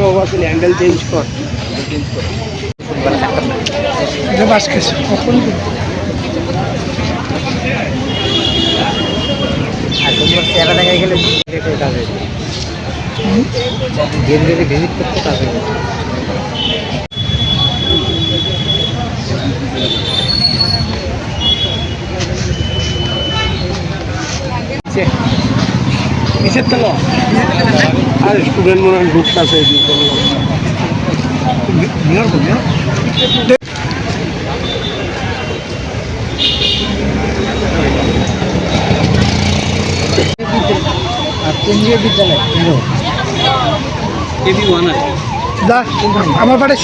বাবা তুই handle change কর বাস খেয়েছে কখন আর তোমার চেহারা দেখা গেলে কাজে গেঞ্জিতে ভিজিট করতে কাজে নিচের তলা আর স্টুডেন্ট মনে হয় ঢুকতেছে কেন্দ্রীয় বিদ্যালয় আমার বাড়ি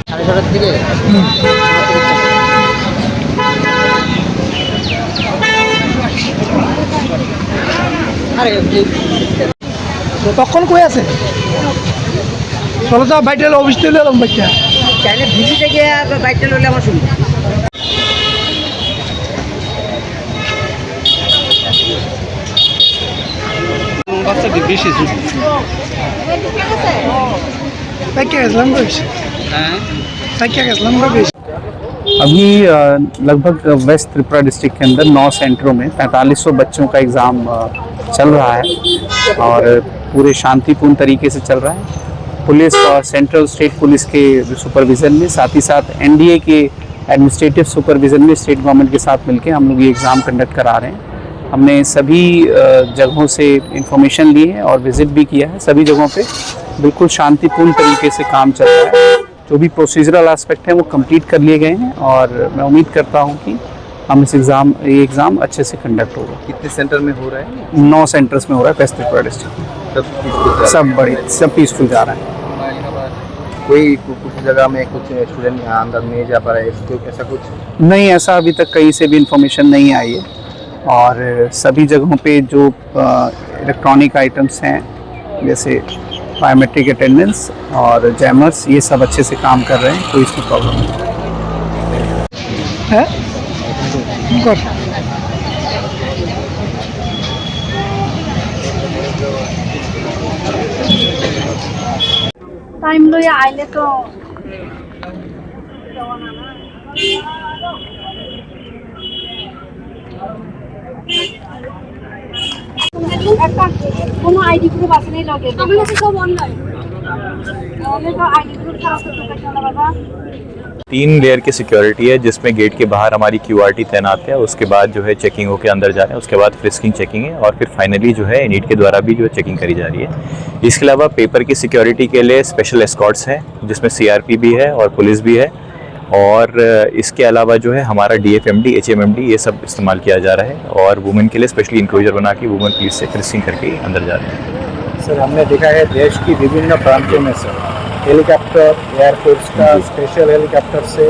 সাড়ে ছটার দিকে তখন কই আছে চলো তো বাইটে অফিস তুলে এলাম বাইকটা চাইলে ভিজিটে গিয়ে বাইকটা লইলে আমার সুবিধা বাচ্চাটি বেশি अभी लगभग वेस्ट त्रिपुरा डिस्ट्रिक्ट के अंदर 9 सेंटरों में 4500 बच्चों का एग्ज़ाम चल रहा है और पूरे शांतिपूर्ण तरीके से चल रहा है। पुलिस और सेंट्रल स्टेट पुलिस के सुपरविज़न में, साथ ही साथ एनडीए के एडमिनिस्ट्रेटिव सुपरविज़न में स्टेट गवर्नमेंट के साथ मिलकर हम लोग ये एग्ज़ाम कंडक्ट करा रहे हैं। हमने सभी जगहों से इंफॉर्मेशन ली है और विज़िट भी किया है। सभी जगहों पे बिल्कुल शांतिपूर्ण तरीके से काम चल रहा है। जो भी प्रोसीजरल एस्पेक्ट हैं वो कंप्लीट कर लिए गए हैं और मैं उम्मीद करता हूं कि हम ये एग्ज़ाम अच्छे से कंडक्ट होगा। कितने सेंटर में हो रहा है? 9 सेंटर्स में हो रहा है वेस्ट त्रिपुरा डिस्ट्रिक्ट। सब पीसफुल जा रहा है। कोई कुछ जगह में कुछ स्टूडेंट यहाँ अंदर नहीं जा पा रहा है, ऐसा कुछ नहीं, ऐसा अभी तक कहीं से भी इंफॉर्मेशन नहीं आई है और सभी जगहों पे जो इलेक्ट्रॉनिक आइटम्स हैं जैसे बायोमेट्रिक अटेंडेंस और जैमर्स ये सब अच्छे से काम कर रहे हैं, कोई इसकी प्रॉब्लम नहीं है। टाइम लो या आइले तो কোনো আইডি প্রুফ আছে নাই লগে আমার কাছে সব অনলাইন তাহলে তো আইডি প্রুফ খারাপ করতে পারছো না বাবা 3 लेयर की सिक्योरिटी है जिसमें गेट के बाहर हमारी QRT तैनात है। उसके बाद जो है चेकिंग होकर अंदर जा रहे हैं, उसके बाद फ्रिस्किंग चेकिंग है और फिर फाइनली जो है नीट के द्वारा भी जो है चेकिंग करी जा रही है। इसके अलावा पेपर की सिक्योरिटी के लिए स्पेशल एस्कॉर्ट्स हैं जिसमें CRP भी है और पुलिस भी है और इसके अलावा जो है हमारा DFMD HMMD ये सब इस्तेमाल किया जा रहा है और वुमेन के लिए स्पेशली इंक्लोजर बना के वुमेन पुलिस से फ्रिस्किंग करके अंदर जा रहे हैं। सर हमने देखा है देश की विभिन्न प्रांतों में सर हेलीकॉप्टर एयरफोर्स का स्पेशल हेलीकॉप्टर से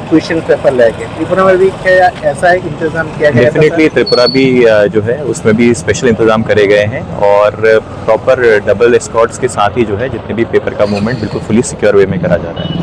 क्वेश्चन पेपर लेके त्रिपुरा में भी क्या ऐसा एक इंतजाम किया गया? डेफिनेटली त्रिपुरा भी जो है उसमें भी स्पेशल इंतजाम करे गए हैं और प्रॉपर डबल एस्कॉर्ट्स के साथ ही जो है जितने भी पेपर का मूवमेंट बिल्कुल फुली सिक्योर वे में करा जा रहा है।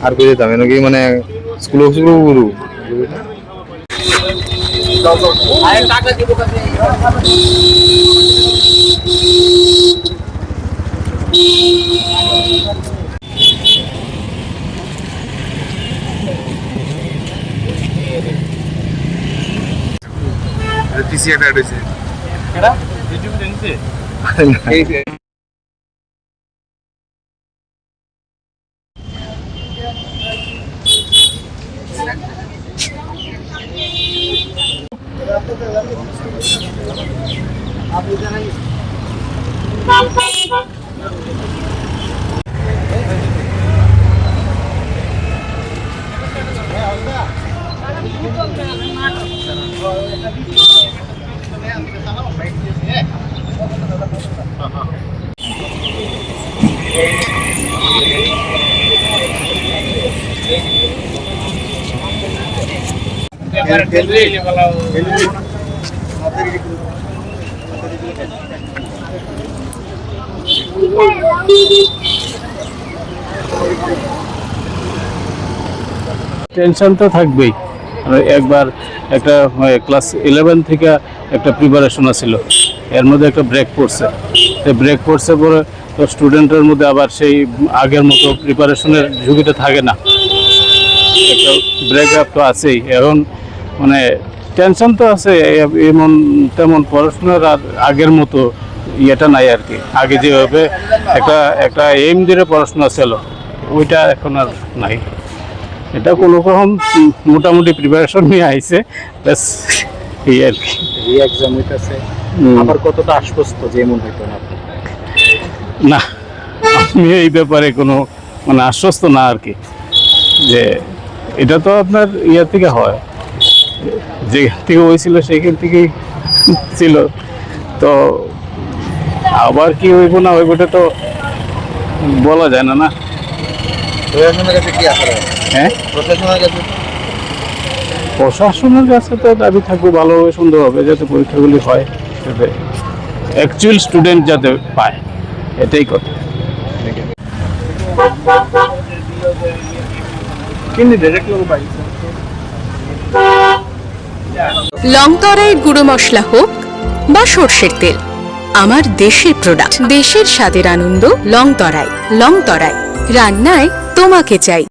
আর কই যেতাম এনে কি মানে স্কুল গুরু টাকা দিব কাছে পিসি এটা হইছে কেডা ইউটিউব দেনছে এই টেনশন তো থাকবেই। একবার একটা ক্লাস 11 থেকে একটা প্রিপারেশন ছিল, এর মধ্যে একটা ব্রেক পড়ছে। ব্রেক পড়ছে পরে তো স্টুডেন্টের মধ্যে আবার সেই আগের মতো প্রিপারেশনের ঝুঁকিটা থাকে না, একটা ব্রেক আপ তো আছেই। এখন মানে টেনশন তো আছে, এমন তেমন পড়াশোনার আর আগের মতো ইয়েটা নাই আর কি। আগে যেভাবে একটা এইম দিয়ে পড়াশোনা ছিল, ওইটা এখন আর নাই। এটা কোনো রকম মোটামুটি প্রিপারেশন নিয়ে আইছে, ব্যাস এই আর কি। রি এক্সাম হইতেছে, আবার কতটা আশ্বস্ত যে এমন হইতো না? না, আমি এই ব্যাপারে কোনো মানে আশ্বস্ত না আর কি, যে এটা তো আপনার ইয়ে থেকে হয়, যেখান থেকে হয়েছিল সেইখান থেকেই ছিল। তো আবার কি হইব না হইবটা তো বলা যায় না। না, প্রশাসনের কাছে কি আশা রাখেন? হ্যাঁ, প্রশাসনের কাছে তো দাবি থাকবে ভালোভাবে সুন্দরভাবে যাতে পরীক্ষাগুলি হয়, যাতে অ্যাকচুয়াল স্টুডেন্ট যাতে পায়, এটাই কথা। লং তরাইয়ের গুঁড়ো মশলা হোক বা সর্ষের তেল, আমার দেশের প্রোডাক্ট, দেশের স্বাদের আনন্দ। লং তরাই, লং তরাই, রান্নায় তোমাকে চাই।